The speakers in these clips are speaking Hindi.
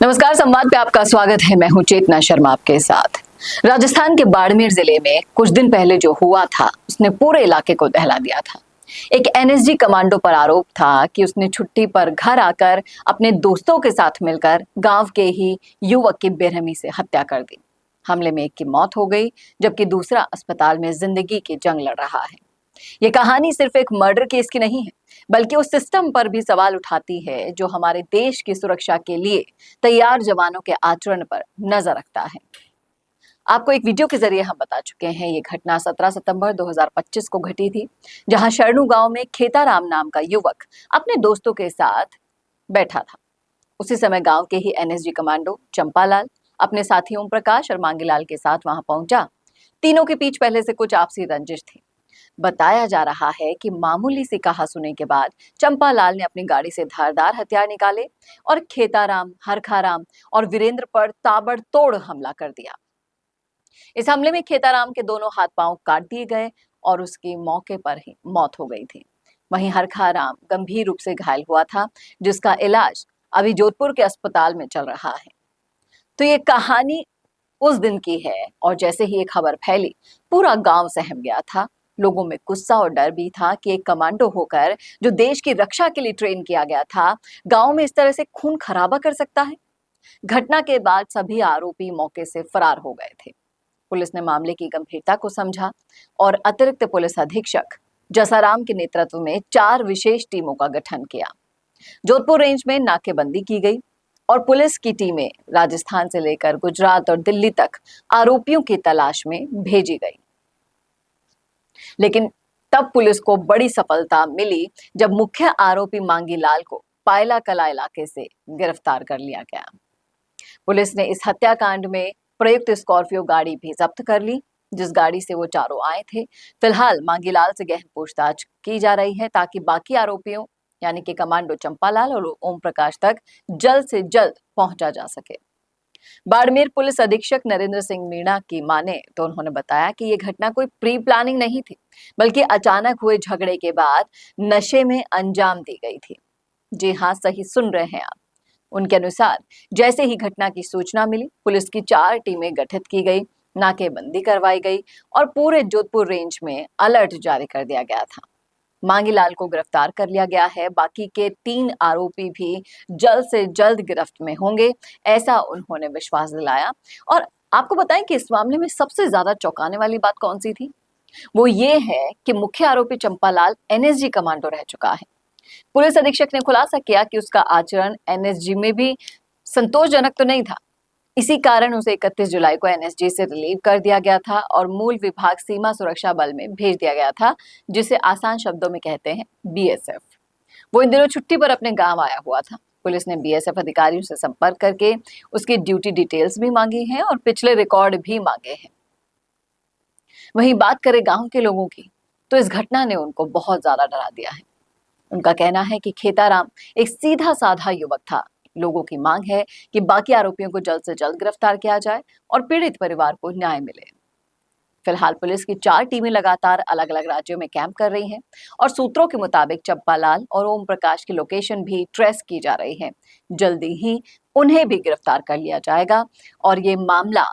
नमस्कार, संवाद पे आपका स्वागत है। मैं हूं चेतना शर्मा आपके साथ। राजस्थान के बाड़मेर जिले में कुछ दिन पहले जो हुआ था उसने पूरे इलाके को दहला दिया था। एक एनएसजी कमांडो पर आरोप था कि उसने छुट्टी पर घर आकर अपने दोस्तों के साथ मिलकर गांव के ही युवक की बेरहमी से हत्या कर दी। हमले में एक की मौत हो गई जबकि दूसरा अस्पताल में जिंदगी की जंग लड़ रहा है। ये कहानी सिर्फ एक मर्डर केस की नहीं है, बल्कि उस सिस्टम पर भी सवाल उठाती है जो हमारे देश की सुरक्षा के लिए तैयार जवानों के आचरण पर नजर रखता है। आपको एक वीडियो के जरिए हम बता चुके हैं, ये घटना 17 सितंबर 2025 को घटी थी, जहां शरणू गांव में खेताराम नाम का युवक अपने दोस्तों के साथ बैठा था। उसी समय गांव के ही एनएसजी कमांडो चंपालाल अपने साथी ओम प्रकाश और मांगीलाल के साथ वहां पहुंचा। तीनों के बीच पहले से कुछ आपसी रंजिश थी। बताया जा रहा है कि मामूली सी कहासुनी के बाद चंपालाल ने अपनी गाड़ी से धारदार हथियार निकाले और खेताराम, हरखाराम और वीरेंद्र पर ताबड़तोड़ हमला कर दिया। इस हमले में खेताराम के दोनों हाथ पांव काट दिए गए और उसकी मौके पर ही मौत हो गई थी। वहीं हरखाराम गंभीर रूप से घायल हुआ था, जिसका इलाज अभी जोधपुर के अस्पताल में चल रहा है। तो ये कहानी उस दिन की है और जैसे ही ये खबर फैली पूरा गांव सहम गया था। लोगों में गुस्सा और डर भी था कि एक कमांडो होकर जो देश की रक्षा के लिए ट्रेन किया गया था, गांव में इस तरह से खून खराबा कर सकता है। घटना के बाद सभी आरोपी मौके से फरार हो गए थे। पुलिस ने मामले की गंभीरता को समझा और अतिरिक्त पुलिस अधीक्षक जसाराम के नेतृत्व में 4 विशेष टीमों का गठन किया। जोधपुर रेंज में नाकेबंदी की गई और पुलिस की टीमें राजस्थान से लेकर गुजरात और दिल्ली तक आरोपियों की तलाश में भेजी गई। लेकिन तब पुलिस को बड़ी सफलता मिली जब मुख्य आरोपी मांगीलाल को पायला कला इलाके से गिरफ्तार कर लिया गया। पुलिस ने इस हत्याकांड में प्रयुक्त स्कॉर्पियो गाड़ी भी जब्त कर ली, जिस गाड़ी से वो चारों आए थे। फिलहाल मांगीलाल से गहन पूछताछ की जा रही है ताकि बाकी आरोपियों यानी कि कमांडो चंपालाल और ओम प्रकाश तक जल्द से जल्द पहुंचा जा सके। बाड़मेर पुलिस अधीक्षक नरेंद्र सिंह मीणा की माने तो उन्होंने बताया कि ये घटना कोई प्री प्लानिंग नहीं थी, बल्कि अचानक हुए झगड़े के बाद नशे में अंजाम दी गई थी। जी हाँ, सही सुन रहे हैं आप। उनके अनुसार जैसे ही घटना की सूचना मिली, पुलिस की 4 टीमें गठित की गई, नाकेबंदी करवाई गई और पूरे जोधपुर रेंज में अलर्ट जारी कर दिया गया था। मांगीलाल को गिरफ्तार कर लिया गया है। बाकी के 3 आरोपी भी जल्द से जल्द गिरफ्त में होंगे, ऐसा उन्होंने विश्वास दिलाया। और आपको बताएं कि इस मामले में सबसे ज्यादा चौंकाने वाली बात कौन सी थी? वो ये है कि मुख्य आरोपी चंपालाल एनएसजी कमांडो रह चुका है। पुलिस अधीक्षक ने खुलासा किया कि उसका आचरण एनएसजी में भी संतोषजनक तो नहीं था। इसी कारण उसे 31 जुलाई को एनएसजी से रिलीव कर दिया गया था और मूल विभाग सीमा सुरक्षा बल में भेज दिया गया था, जिसे आसान शब्दों में कहते हैं बीएसएफ। वो इन दिनों छुट्टी पर अपने गांव आया हुआ था। पुलिस ने बीएसएफ अधिकारियों से संपर्क करके उसकी ड्यूटी डिटेल्स भी मांगी हैं और पिछले रिकॉर्ड भी मांगे हैं। वहीं बात करें गांव के लोगों की, तो इस घटना ने उनको बहुत ज्यादा डरा दिया है। उनका कहना है कि खेताराम एक सीधा साधा युवक था। लोगों की मांग है कि बाकी आरोपियों को जल्द से जल्द गिरफ्तार किया जाए और पीड़ित परिवार को न्याय मिले। फिलहाल पुलिस की 4 टीमें लगातार अलग अलग राज्यों में कैंप कर रही हैं और सूत्रों के मुताबिक चंपालाल और ओम प्रकाश की लोकेशन भी ट्रेस की जा रही है। जल्दी ही उन्हें भी गिरफ्तार कर लिया जाएगा और ये मामला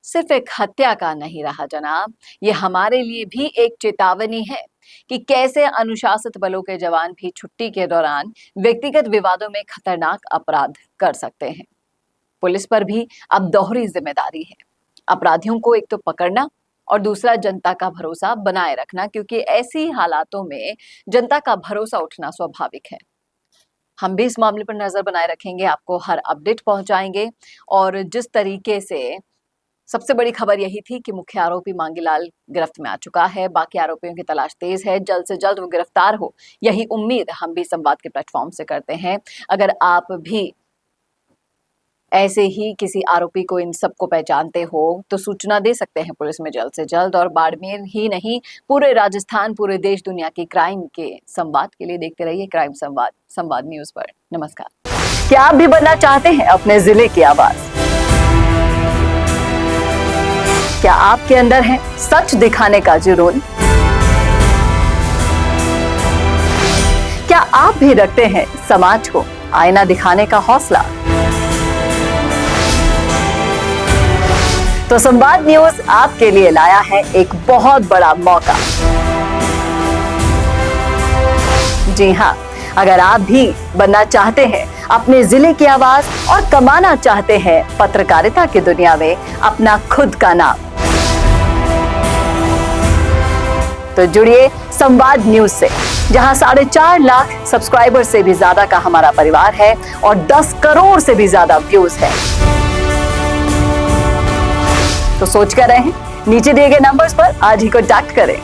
सिर्फ एक हत्या का नहीं रहा जनाब, ये हमारे लिए भी एक चेतावनी है कि कैसे अनुशासित बलों के जवान भी छुट्टी के दौरान व्यक्तिगत विवादों में खतरनाक अपराध कर सकते हैं। पुलिस पर भी अब दोहरी जिम्मेदारी है, अपराधियों को एक तो पकड़ना और दूसरा जनता का भरोसा बनाए रखना, क्योंकि ऐसी हालातों में जनता का भरोसा उठना स्वाभाविक है। हम भी इस मामले पर नजर बनाए रखेंगे, आपको हर अपडेट पहुंचाएंगे। और जिस तरीके से सबसे बड़ी खबर यही थी कि मुख्य आरोपी मांगीलाल गिरफ्त में आ चुका है, बाकी आरोपियों की तलाश तेज है, जल्द से जल्द वो गिरफ्तार हो, यही उम्मीद हम भी संवाद के प्लेटफॉर्म से करते हैं। अगर आप भी ऐसे ही किसी आरोपी को इन सबको पहचानते हो तो सूचना दे सकते हैं पुलिस में जल्द से जल्द। और बाड़मेर ही नहीं, पूरे राजस्थान, पूरे देश दुनिया की क्राइम के संवाद के लिए देखते रहिए क्राइम संवाद, संवाद न्यूज पर। नमस्कार। क्या आप भी बनना चाहते हैं अपने जिले की आवाज? क्या आपके अंदर है सच दिखाने का जुनून? क्या आप भी रखते हैं समाज को आईना दिखाने का हौसला? तो संवाद न्यूज आपके लिए लाया है एक बहुत बड़ा मौका। जी हाँ, अगर आप भी बनना चाहते हैं अपने जिले की आवाज और कमाना चाहते हैं पत्रकारिता की दुनिया में अपना खुद का नाम, तो जुड़िए संवाद न्यूज से, जहां 4.5 लाख सब्सक्राइबर से भी ज्यादा का हमारा परिवार है और 10 करोड़ से भी ज्यादा व्यूज है। तो सोच कर रहें, नीचे दिए गए नंबर्स पर आज ही कॉन्टैक्ट करें।